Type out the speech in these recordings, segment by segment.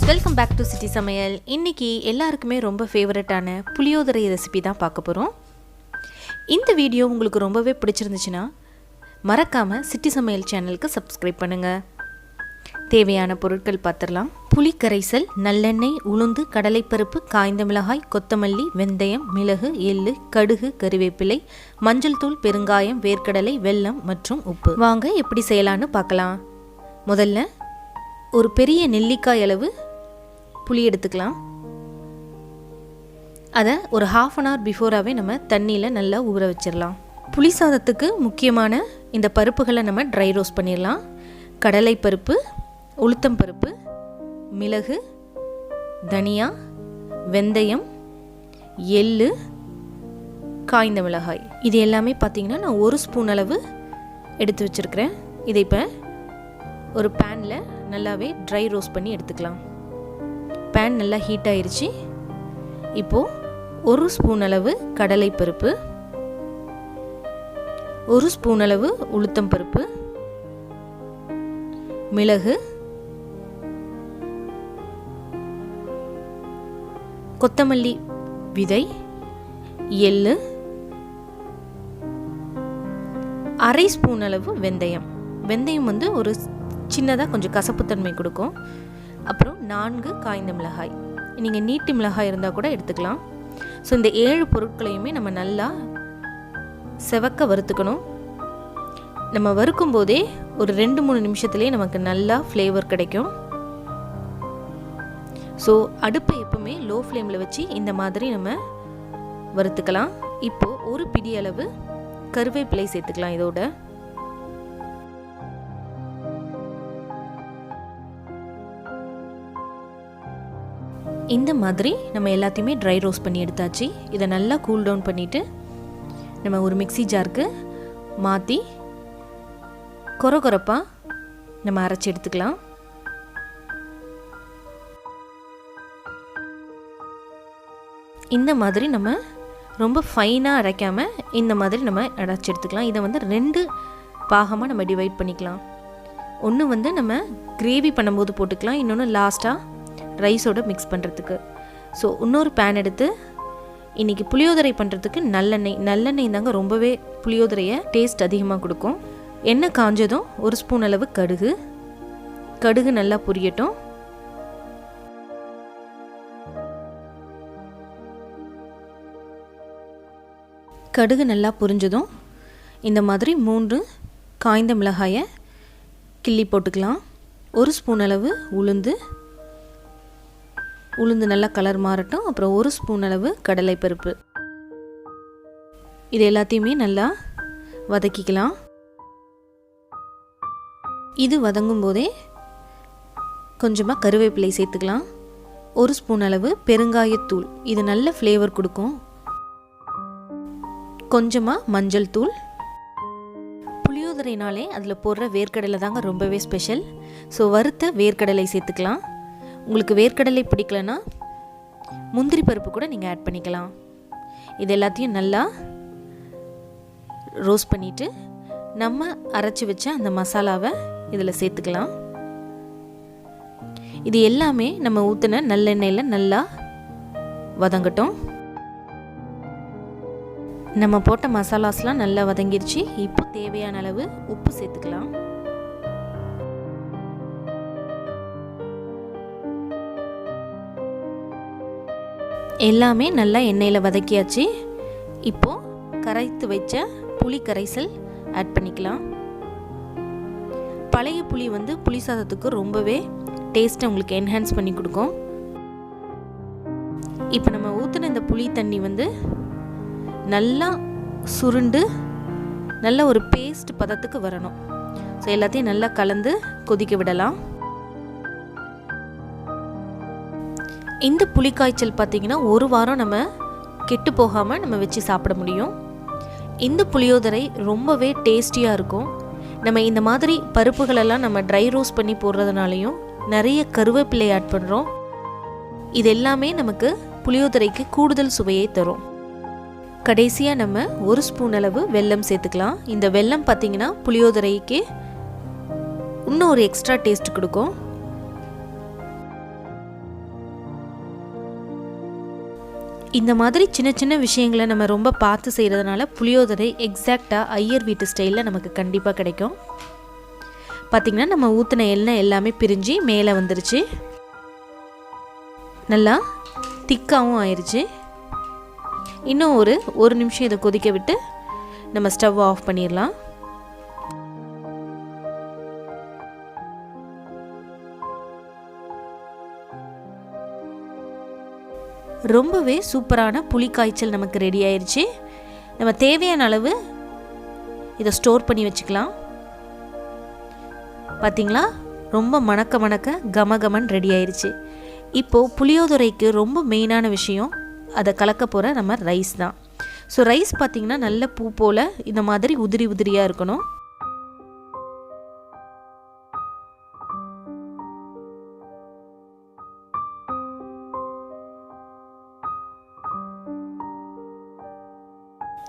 Welcome back to சிட்டிசமையல். இன்றைக்கி எல்லாருக்குமே ரொம்ப ஃபேவரட்டான புளியோதரை ரெசிபி தான் பார்க்க போகிறோம். இந்த வீடியோ உங்களுக்கு ரொம்பவே பிடிச்சிருந்துச்சுன்னா மறக்காமல் சிட்டிசமையல் சேனலுக்கு சப்ஸ்கிரைப் பண்ணுங்கள். தேவையான பொருட்கள் பார்த்துடலாம். புளி கரைசல், நல்லெண்ணெய், உளுந்து, கடலைப்பருப்பு, காய்ந்த மிளகாய், கொத்தமல்லி, வெந்தயம், மிளகு, எள்ளு, கடுகு, கறிவேப்பிலை, மஞ்சள் தூள், பெருங்காயம், வேர்க்கடலை, வெல்லம் மற்றும் உப்பு. வாங்க எப்படி செய்யலான்னு பார்க்கலாம். முதல்ல ஒரு பெரிய நெல்லிக்காய் அளவு புளி எடுத்துக்கலாம். அதை ஒரு ½ அன் ஹவர் பிஃபோராகவே நம்ம தண்ணியில் நல்லா ஊற வச்சிடலாம். புளி சாதத்துக்கு முக்கியமான இந்த பருப்புகளை நம்ம ட்ரை ரோஸ்ட் பண்ணிடலாம். கடலைப்பருப்பு, உளுத்தம் பருப்பு, மிளகு, தனியா, வெந்தயம், எள்ளு, காய்ந்த மிளகாய், இது எல்லாமே பார்த்திங்கன்னா நான் 1 ஸ்பூன் அளவு எடுத்து வச்சுருக்கிறேன். இதை இப்போ ஒரு பேனில் நல்லாவே ட்ரை ரோஸ்ட் பண்ணி எடுத்துக்கலாம். பேன் நல்லா ஹீட் ஆயிடுச்சு. இப்போது 1 ஸ்பூன் அளவு கடலைப்பருப்பு, 1 ஸ்பூன் அளவு உளுத்தம் பருப்பு, மிளகு, கொத்தமல்லி விதை, எள்ளு, 1/2 ஸ்பூன் அளவு வெந்தயம். வெந்தயம் வந்து ஒரு சின்னதாக கொஞ்சம் கசப்புத்தன்மை கொடுக்கும். அப்புறம் 4 காய்ந்த மிளகாய், நீங்கள் நீட்டு மிளகாய் இருந்தால் கூட எடுத்துக்கலாம். ஸோ இந்த 7 பொருட்களையுமே நம்ம நல்லா செவக்க வறுத்துக்கணும். நம்ம வறுக்கும் போதே ஒரு 2-3 நிமிஷத்துலேயே நமக்கு நல்லா ஃப்ளேவர் கிடைக்கும். ஸோ அடுப்பை எப்பவுமே லோ ஃப்ளேமில் வச்சு இந்த மாதிரி நம்ம வறுத்துக்கலாம். இப்போது ஒரு பிடி அளவு கருவேப்பிலை சேர்த்துக்கலாம். இதோட இந்த மாதிரி நம்ம எல்லாத்தையுமே ட்ரை ரோஸ்ட் பண்ணி எடுத்தாச்சு. இதை நல்லா கூல் டவுன் பண்ணிவிட்டு நம்ம ஒரு மிக்ஸி ஜாருக்கு மாற்றி கொரகொரப்பாக நம்ம அரைச்சி எடுத்துக்கலாம். இந்த மாதிரி நம்ம ரொம்ப ஃபைனாக அரைக்காமல் இந்த மாதிரி நம்ம அரைச்சி எடுத்துக்கலாம். இதை வந்து 2 பாகமாக நம்ம டிவைட் பண்ணிக்கலாம். ஒன்று வந்து நம்ம கிரேவி பண்ணும்போது போட்டுக்கலாம், இன்னொன்று லாஸ்ட்டாக ரைஸோடு மிக்ஸ் பண்ணுறதுக்கு. ஸோ இன்னொரு பேன் எடுத்து இன்றைக்கி புளியோதரை பண்ணுறதுக்கு நல்லெண்ணெய் தாங்க ரொம்பவே புளியோதரையை டேஸ்ட் அதிகமாக கொடுக்கும். எண்ணெய் காஞ்சதும் 1 ஸ்பூன் அளவு கடுகு நல்லா பொரியட்டும். கடுகு நல்லா பொரிஞ்சதும் இந்த மாதிரி 3 காய்ந்த மிளகாயை கிள்ளி போட்டுக்கலாம். 1 ஸ்பூன் அளவு உளுந்து நல்லா கலர் மாறட்டும். அப்புறம் 1 ஸ்பூன் அளவு கடலைப்பருப்பு, இது எல்லாத்தையுமே நல்லா வதக்கிக்கலாம். இது வதங்கும் போதே கொஞ்சமாக கருவேப்பிலை சேர்த்துக்கலாம். 1 ஸ்பூன் அளவு பெருங்காயத்தூள், இது நல்ல ஃப்ளேவர் கொடுக்கும். கொஞ்சமாக மஞ்சள் தூள். புளியோதரைனாலே அதில் போடுற வேர்க்கடலை தாங்க ரொம்பவே ஸ்பெஷல். ஸோ வறுத்த வேர்க்கடலை சேர்த்துக்கலாம். உங்களுக்கு வேர்க்கடலை பிடிக்கலனா முந்திரி பருப்பு கூட நீங்கள் ஆட் பண்ணிக்கலாம். இது எல்லாத்தையும் நல்லா ரோஸ்ட் பண்ணிவிட்டு நம்ம அரைச்சி வச்ச அந்த மசாலாவை இதில் சேர்த்துக்கலாம். இது எல்லாமே நம்ம ஊற்றின நல்லெண்ணெயில் நல்லா வதங்கட்டும். நம்ம போட்ட மசாலாஸ்லாம் நல்லா வதங்கிருச்சு. இப்போ தேவையான அளவு உப்பு சேர்த்துக்கலாம். எல்லாமே நல்லா எண்ணெயில் வதக்கியாச்சு. இப்போது கரைத்து வச்ச புளி கரைசல் ஆட் பண்ணிக்கலாம். பழைய புளி வந்து புளி சாதத்துக்கு ரொம்பவே டேஸ்ட்டை உங்களுக்கு என்ஹான்ஸ் பண்ணி கொடுக்கும். இப்போ நம்ம ஊற்றின இந்த புளி தண்ணி வந்து நல்லா சுருண்டு நல்ல ஒரு பேஸ்ட் பதத்துக்கு வரணும். ஸோ எல்லாத்தையும் நல்லா கலந்து கொதிக்க விடலாம். இந்த புளிக்காய்ச்சல் பார்த்திங்கன்னா 1 வாரம் நம்ம கெட்டு போகாமல் நம்ம வச்சு சாப்பிட முடியும். இந்த புளியோதரை ரொம்பவே டேஸ்டியாக இருக்கும். நம்ம இந்த மாதிரி பருப்புகளெல்லாம் நம்ம ட்ரை ரோஸ்ட் பண்ணி போடுறதுனாலையும் நிறைய கருவேப்பிலை ஆட் பண்ணுறோம். இது எல்லாமே நமக்கு புளியோதரைக்கு கூடுதல் சுவையை தரும். கடைசியாக நம்ம 1 ஸ்பூன் அளவு வெல்லம் சேர்த்துக்கலாம். இந்த வெல்லம் பார்த்திங்கன்னா புளியோதரைக்கு இன்னும் ஒரு எக்ஸ்ட்ரா டேஸ்ட் கொடுக்கும். இந்த மாதிரி சின்ன சின்ன விஷயங்களை நம்ம ரொம்ப பார்த்து செய்கிறதுனால புளியோதரை எக்ஸாக்டாக ஐயர் வீட்டு ஸ்டைலில் நமக்கு கண்டிப்பாக கிடைக்கும். பார்த்திங்கன்னா நம்ம ஊற்றின எண்ணெய் எல்லாமே பிரிஞ்சு மேலே வந்துருச்சு, நல்லா திக்காகவும் ஆயிடுச்சு. இன்னும் ஒரு நிமிஷம் இதை கொதிக்க விட்டு நம்ம ஸ்டவ் ஆஃப் பண்ணிடலாம். ரொம்பவே சூப்பரான புளிக்காய்ச்சல் நமக்கு ரெடி ஆயிடுச்சு. நம்ம தேவையான அளவு இதை ஸ்டோர் பண்ணி வச்சுக்கலாம். பார்த்திங்களா, ரொம்ப மணக்க மணக்க கமகமன் ரெடி ஆயிடுச்சு. இப்போது புளியோதரைக்கு ரொம்ப மெயினான விஷயம் அதை கலக்க போகிற நம்ம ரைஸ் தான். ஸோ ரைஸ் பார்த்திங்கன்னா நல்ல பூ போல் இந்த மாதிரி உதிரி உதிரியாக இருக்கணும்.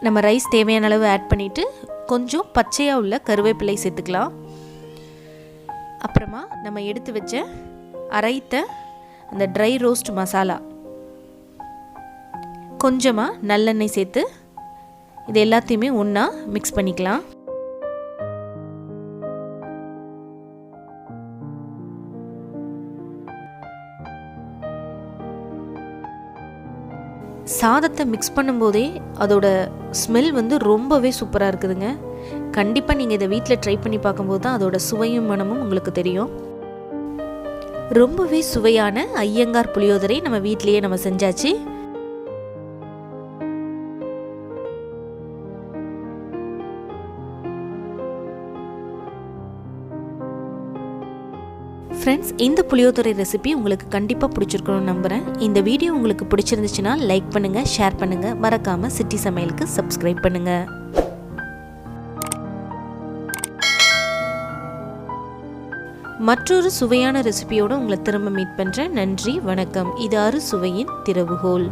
நம்ம ரைஸ் தேவையான அளவு ஆட் பண்ணிவிட்டு கொஞ்சம் பச்சையாக உள்ள கருவேப்பிலை சேர்த்துக்கலாம். அப்புறமா நம்ம எடுத்து வச்ச அரைத்த அந்த ட்ரை ரோஸ்ட் மசாலா, கொஞ்சமாக நல்லெண்ணெய் சேர்த்து இது எல்லாத்தையுமே ஒன்றா மிக்ஸ் பண்ணிக்கலாம். சாதத்தை மிக்ஸ் பண்ணும்போதே அதோட ஸ்மெல் வந்து ரொம்பவே சூப்பராக இருக்குதுங்க. கண்டிப்பாக நீங்கள் இதை வீட்டில் ட்ரை பண்ணி பார்க்கும்போது தான் அதோட சுவையும் மனமும் உங்களுக்கு தெரியும். ரொம்பவே சுவையான ஐயங்கார் புளியோதரை நம்ம வீட்டிலேயே நம்ம செஞ்சாச்சு. ஃப்ரெண்ட்ஸ், இந்த புளியோதரை ரெசிபி உங்களுக்கு கண்டிப்பாக பிடிச்சிருக்கணும்னு நம்புகிறேன். இந்த வீடியோ உங்களுக்கு பிடிச்சிருந்துச்சுன்னா லைக் பண்ணுங்கள், ஷேர் பண்ணுங்கள், மறக்காமல் சிட்டி சமையலுக்கு சப்ஸ்கிரைப் பண்ணுங்கள். மற்றொரு சுவையான ரெசிபியோடு உங்களை திரும்ப மீட் பண்ணுறேன். நன்றி, வணக்கம். இது அறுசுவையின் திறவுகோல்.